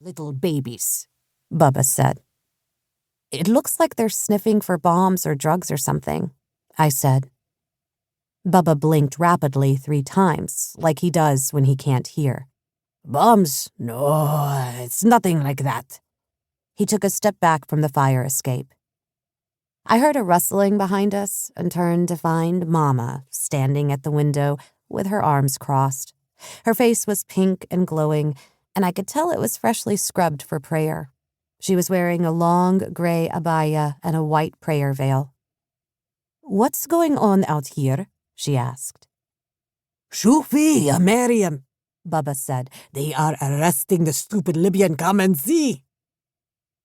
Little babies, Bubba said. It looks like they're sniffing for bombs or drugs or something, I said. Bubba blinked rapidly 3 times, like he does when he can't hear. Bombs? No, it's nothing like that. He took a step back from the fire escape. I heard a rustling behind us and turned to find Mama standing at the window with her arms crossed. Her face was pink and glowing, and I could tell it was freshly scrubbed for prayer. She was wearing a long gray abaya and a white prayer veil. What's going on out here? She asked. Shufi, Miriam, Bubba said. They are arresting the stupid Libyan. Come and see.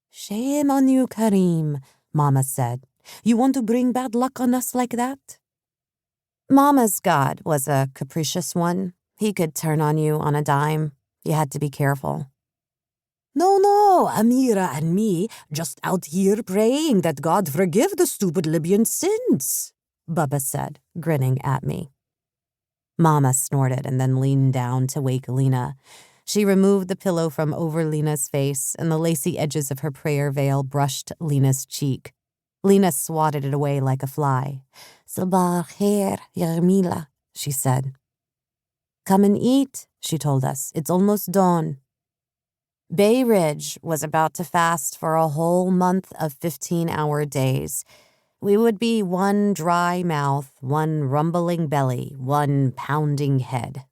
Shame on you, Karim, Mama said. You want to bring bad luck on us like that? Mama's God was a capricious one. He could turn on you on a dime. You had to be careful. No, Amira and me just out here praying that God forgive the stupid Libyan sins, Bubba said, grinning at me. Mama snorted and then leaned down to wake Lina. She removed the pillow from over Lina's face, and the lacy edges of her prayer veil brushed Lina's cheek. Lina swatted it away like a fly. Sabah khair, Yarmila, she said. Come and eat, she told us. It's almost dawn. Bay Ridge was about to fast for a whole month of 15-hour days. We would be one dry mouth, one rumbling belly, one pounding head.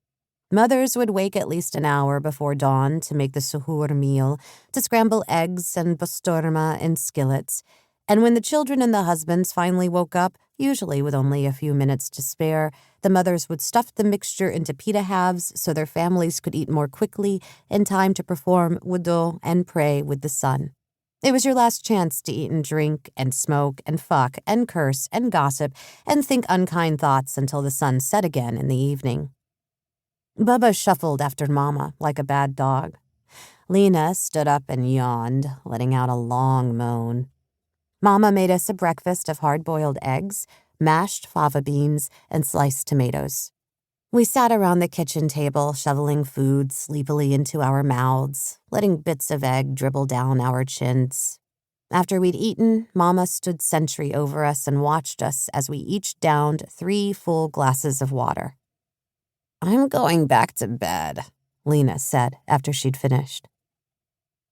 Mothers would wake at least an hour before dawn to make the suhoor meal, to scramble eggs and basturma in skillets. And when the children and the husbands finally woke up, usually with only a few minutes to spare, the mothers would stuff the mixture into pita halves so their families could eat more quickly in time to perform wudu and pray with the sun. It was your last chance to eat and drink and smoke and fuck and curse and gossip and think unkind thoughts until the sun set again in the evening. Bubba shuffled after Mama like a bad dog. Lina stood up and yawned, letting out a long moan. Mama made us a breakfast of hard-boiled eggs, mashed fava beans, and sliced tomatoes. We sat around the kitchen table, shoveling food sleepily into our mouths, letting bits of egg dribble down our chins. After we'd eaten, Mama stood sentry over us and watched us as we each downed 3 full glasses of water. I'm going back to bed, Lina said after she'd finished.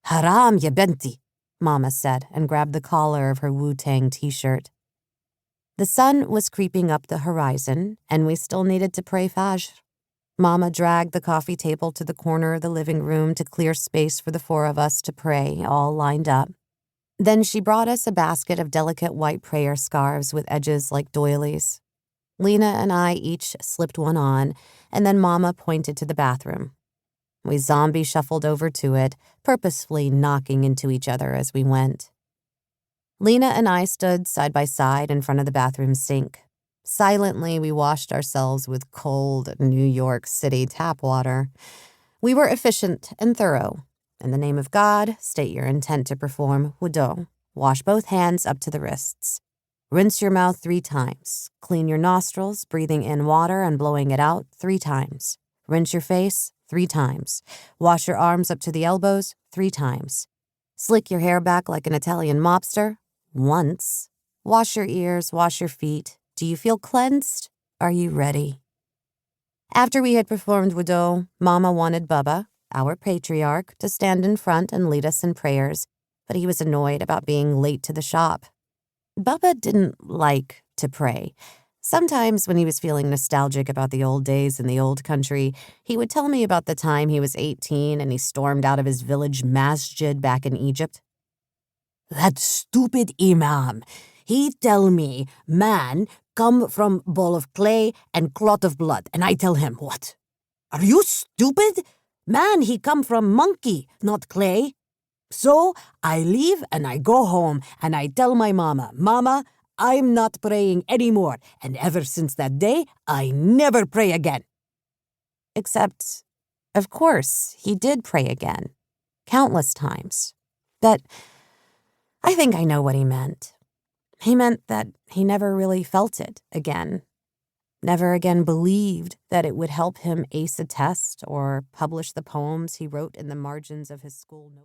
Haram, ya benti, Mama said and grabbed the collar of her Wu-Tang t-shirt. The sun was creeping up the horizon, and we still needed to pray Fajr. Mama dragged the coffee table to the corner of the living room to clear space for the 4 of us to pray, all lined up. Then she brought us a basket of delicate white prayer scarves with edges like doilies. Lina and I each slipped one on, and then Mama pointed to the bathroom. We zombie shuffled over to it, purposefully knocking into each other as we went. Lina and I stood side by side in front of the bathroom sink. Silently, we washed ourselves with cold New York City tap water. We were efficient and thorough. In the name of God, state your intent to perform wudu. Wash both hands up to the wrists. Rinse your mouth 3 times. Clean your nostrils, breathing in water and blowing it out 3 times. Rinse your face 3 times. Wash your arms up to the elbows 3 times. Slick your hair back like an Italian mobster once. Wash your ears, wash your feet. Do you feel cleansed? Are you ready? After we had performed wudu, Mama wanted Bubba, our patriarch, to stand in front and lead us in prayers, but he was annoyed about being late to the shop. Bubba didn't like to pray. Sometimes when he was feeling nostalgic about the old days in the old country, he would tell me about the time he was 18 and he stormed out of his village masjid back in Egypt. That stupid imam, he tell me, man, come from ball of clay and clot of blood, and I tell him, what? Are you stupid? Man, he come from monkey, not clay. So I leave and I go home and I tell my mama, Mama, I'm not praying anymore, and ever since that day, I never pray again. Except, of course, he did pray again, countless times. But I think I know what he meant. He meant that he never really felt it again. never again believed that it would help him ace a test or publish the poems he wrote in the margins of his school note.